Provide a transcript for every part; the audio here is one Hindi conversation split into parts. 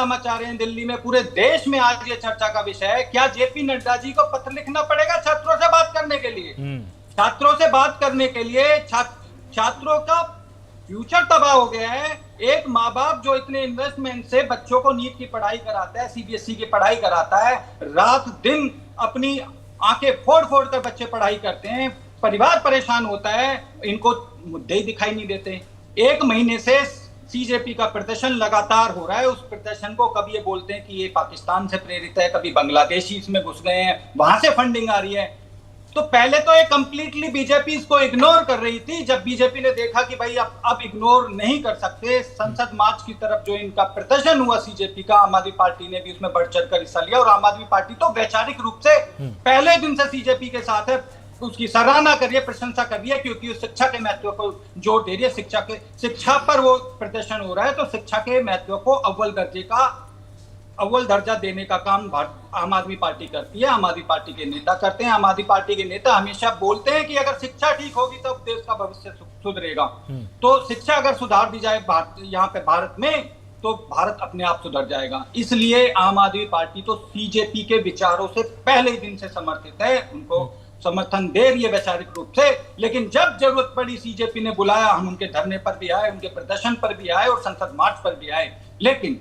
मचा रहे हैं दिल्ली में, पूरे देश में आज ये चर्चा का विषय है। क्या जेपी नड्डा जी को पत्र लिखना पड़ेगा छात्रों से बात करने के लिए? छात्रों से बात करने के लिए छात्रों का फ्यूचर तबाह हो गया है। एक माँ बाप जो इतने इन्वेस्टमेंट से बच्चों को नीट की पढ़ाई कराता है, सीबीएसई की पढ़ाई कराता है, रात दिन अपनी आंखें फोड़ फोड़ कर बच्चे पढ़ाई करते हैं, परिवार परेशान होता है, इनको मुद्दे ही दिखाई नहीं देते। एक महीने से सीजेपी का प्रदर्शन लगातार हो रहा है। उस प्रदर्शन को कभी ये बोलते हैं कि ये पाकिस्तान से प्रेरित है, कभी बांग्लादेशी इसमें घुस गए हैं, वहां से फंडिंग आ रही है। तो पहले तो ये कंप्लीटली बीजेपी इसको इग्नोर कर रही थी। जब बीजेपी ने देखा कि भाई अब इग्नोर नहीं कर सकते, संसद मार्च की तरफ जो इनका प्रदर्शन हुआ सीजेपी का, आम आदमी पार्टी ने भी उसमें बढ़ चढ़ कर हिस्सा लिया। और आम आदमी पार्टी तो वैचारिक रूप से पहले दिन से सीजेपी के साथ है, उसकी सराहना करिए, प्रशंसा करिए, क्योंकि उस शिक्षा के महत्व को जोर दे रही है। शिक्षा पर वो प्रदर्शन हो रहा है, तो शिक्षा के महत्व को अव्वल दर्जा देने का काम आम आदमी पार्टी करती है, आम आदमी पार्टी के नेता करते हैं। आम आदमी पार्टी के नेता हमेशा बोलते हैं कि अगर शिक्षा ठीक होगी तो देश का भविष्य सुधरेगा। तो शिक्षा अगर सुधार दी जाए यहाँ पे भारत में, तो भारत अपने आप सुधर जाएगा। इसलिए आम आदमी पार्टी तो सीजेपी के विचारों से पहले ही दिन से समर्थित है, उनको समर्थन दे रही है वैचारिक रूप से। लेकिन जब जरूरत पड़ी, सीजेपी ने बुलाया, हम उनके धरने पर भी आए, उनके प्रदर्शन पर भी आए और संसद मार्च पर भी आए। लेकिन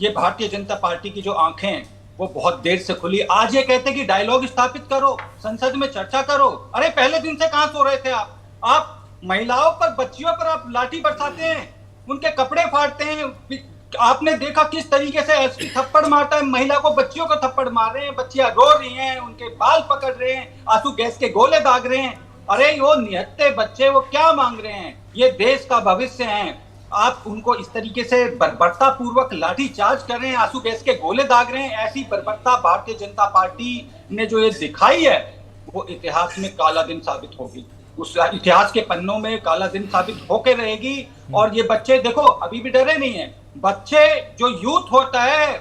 ये भारतीय जनता पार्टी की जो आंखें हैं वो बहुत देर से खुली। आज ये कहते हैं कि डायलॉग स्थापित करो, संसद में चर्चा करो। अरे पहले दिन से कहां सो रहे थे आप महिलाओं पर, बच्चियों पर आप लाठी बरसाते हैं, उनके कपड़े फाड़ते हैं। आपने देखा किस तरीके से एसपी थप्पड़ मारता है महिला को, बच्चियों को थप्पड़ मार रहे हैं, बच्चियां रो रही हैं, उनके बाल पकड़ रहे हैं, आंसू गैस के गोले दाग रहे हैं। अरे वो निहत्ते बच्चे वो क्या मांग रहे हैं? ये देश का भविष्य है। आप उनको इस तरीके से बर्बरता पूर्वक लाठी चार्ज कर रहे हैं, आंसू गैस के गोले दाग रहे हैं। ऐसी बर्बरता भारतीय जनता पार्टी ने जो ये दिखाई है, वो इतिहास में काला दिन साबित होगी, उस इतिहास के पन्नों में काला दिन साबित होकर रहेगी। और ये बच्चे देखो अभी भी डरे नहीं है। बच्चे, जो यूथ होता है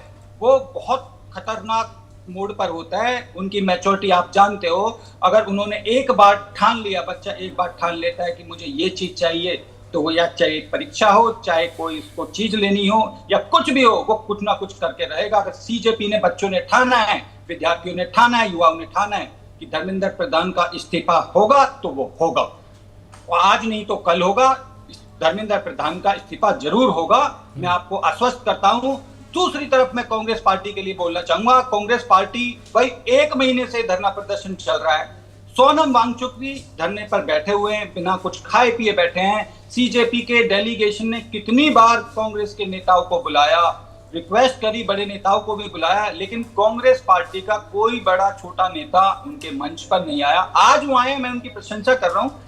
वो बहुत खतरनाक मोड पर होता है, उनकी मैच्योरिटी आप जानते हो। अगर उन्होंने एक बार ठान लिया, बच्चा एक बार ठान लेता है कि मुझे ये चीज चाहिए, तो वो या चाहे परीक्षा हो, चाहे कोई इसको चीज लेनी हो या कुछ भी हो, वो कुछ ना कुछ करके रहेगा। अगर सीजेपी ने, बच्चों ने ठाना है, विद्यार्थियों ने ठाना है, युवाओं ने ठाना है कि धर्मेंद्र प्रधान का इस्तीफा होगा, तो वो होगा। और आज नहीं तो कल होगा, धर्मेंद्र प्रधान का इस्तीफा जरूर होगा, मैं आपको आश्वस्त करता हूं। दूसरी तरफ मैं कांग्रेस पार्टी के लिए बोलना चाहूंगा, कांग्रेस पार्टी भाई 1 महीने से धरना प्रदर्शन चल रहा है। सोनम वांगचुक भी धरने पर बैठे हुए हैं, बिना कुछ खाए पिए बैठे हैं। सीजेपी के डेलीगेशन ने कितनी बार कांग्रेस के नेताओं को बुलाया, रिक्वेस्ट करी, बड़े नेताओं को भी बुलाया, लेकिन कांग्रेस पार्टी का कोई बड़ा छोटा नेता उनके मंच पर नहीं आया। आज वो आए, मैं उनकी प्रशंसा कर रहा हूँ।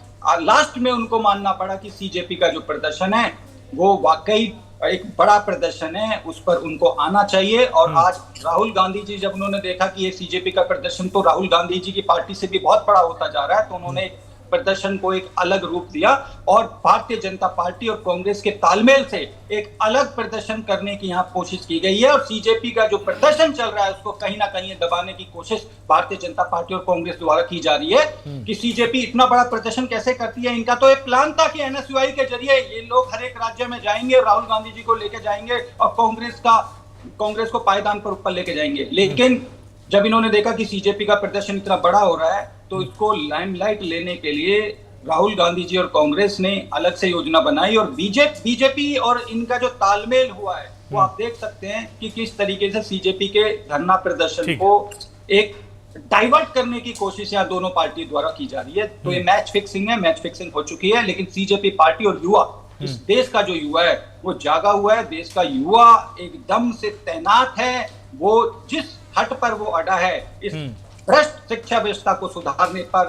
लास्ट में उनको मानना पड़ा कि सीजेपी का जो प्रदर्शन है वो वाकई एक बड़ा प्रदर्शन है, उस पर उनको आना चाहिए। और आज राहुल गांधी जी, जब उन्होंने देखा कि ये सीजेपी का प्रदर्शन तो राहुल गांधी जी की पार्टी से भी बहुत बड़ा होता जा रहा है, तो उन्होंने प्रदर्शन को एक अलग रूप दिया और भारतीय जनता पार्टी और कांग्रेस के तालमेल से एक अलग प्रदर्शन करने की यहाँ कोशिश की गई है। और सीजेपी का जो प्रदर्शन चल रहा है उसको कहीं ना कहीं दबाने की कोशिश भारतीय जनता पार्टी और कांग्रेस द्वारा की जा रही है कि सीजेपी इतना बड़ा प्रदर्शन कैसे करती है। इनका तो एक प्लान था कि एनएसयूआई के जरिए ये लोग हर एक राज्य में जाएंगे, राहुल गांधी जी को लेके जाएंगे और कांग्रेस को पायदान पर ऊपर लेके जाएंगे। लेकिन जब इन्होंने देखा कि सीजेपी का प्रदर्शन इतना बड़ा हो रहा है, तो इसको लाइमलाइट लेने के लिए राहुल गांधी जी और कांग्रेस ने अलग से योजना बनाई। और बीजेपी और इनका जो तालमेल हुआ है वो आप देख सकते हैं कि किस तरीके से सीजेपी के धरना प्रदर्शन को एक डाइवर्ट करने की कोशिश यहाँ दोनों पार्टी द्वारा की जा रही है। तो ये मैच फिक्सिंग है, मैच फिक्सिंग हो चुकी है। लेकिन सीजेपी पार्टी और युवा, इस देश का जो युवा है वो जागा हुआ है। देश का युवा एकदम से तैनात है। वो जिस हट पर वो अड़ा है, इस भ्रष्ट शिक्षा व्यवस्था को सुधारने पर,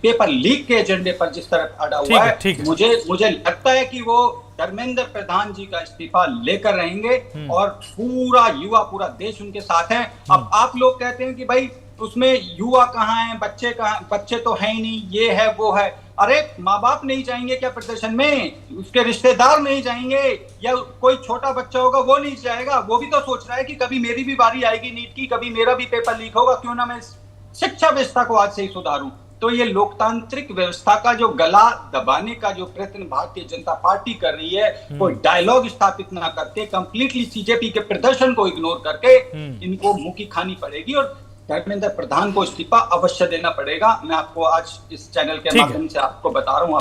पेपर लीक के एजेंडे पर जिस तरह अड़ा हुआ है, मुझे लगता है कि वो धर्मेंद्र प्रधान जी का इस्तीफा लेकर रहेंगे और पूरा युवा, पूरा देश उनके साथ है। अब आप लोग कहते हैं कि भाई उसमें युवा कहाँ हैं, बच्चे कहाँ, बच्चे तो है ही नहीं, ये है वो है। अरे माँ बाप नहीं जाएंगे क्या प्रदर्शन में? उसके रिश्तेदार नहीं जाएंगे? या कोई छोटा बच्चा होगा वो नहीं जाएगा? वो भी तो सोच रहा है कि कभी मेरी भी बारी आएगी नीट की, कभी मेरा भी पेपर लीक होगा, क्यों ना मैं शिक्षा व्यवस्था को आज से ही सुधारूं। तो ये लोकतांत्रिक व्यवस्था का जो गला दबाने का जो प्रयत्न भारतीय जनता पार्टी कर रही है, कोई डायलॉग स्थापित ना करके कंप्लीटली सीजेपी के प्रदर्शन को इग्नोर करके इनको मुंह की खानी पड़ेगी और धर्मेंद्र प्रधान को इस्तीफा अवश्य देना पड़ेगा। मैं आपको आज इस चैनल के माध्यम से आपको बता रहा हूँ।